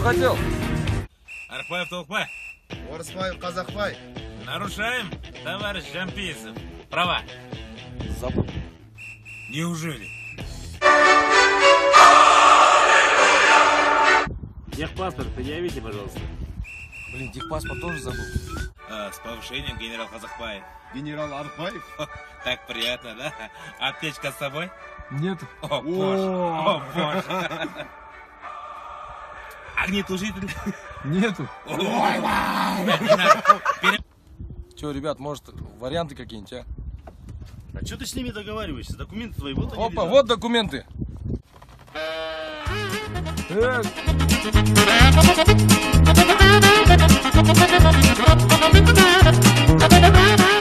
хотел? Архпаев, Толкпай. Орыспаев, Казахпай. Нарушаем, товарищ Жамписов. Права. Забыл. Неужели? Техпаспорт предъявите, пожалуйста. Блин, техпаспорт тоже забыл. С повышением, генерал Казахпаев. Генерал Архпаев. Так приятно, да? Аптечка с собой? Нет. О, боже. О, боже. Огнетушитель? Нету. Ой, не надо. Че, ребят, может, варианты какие-нибудь, а? А что ты с ними договариваешься? Документы твои вот они Опа, лежат. вот документы. Thank you.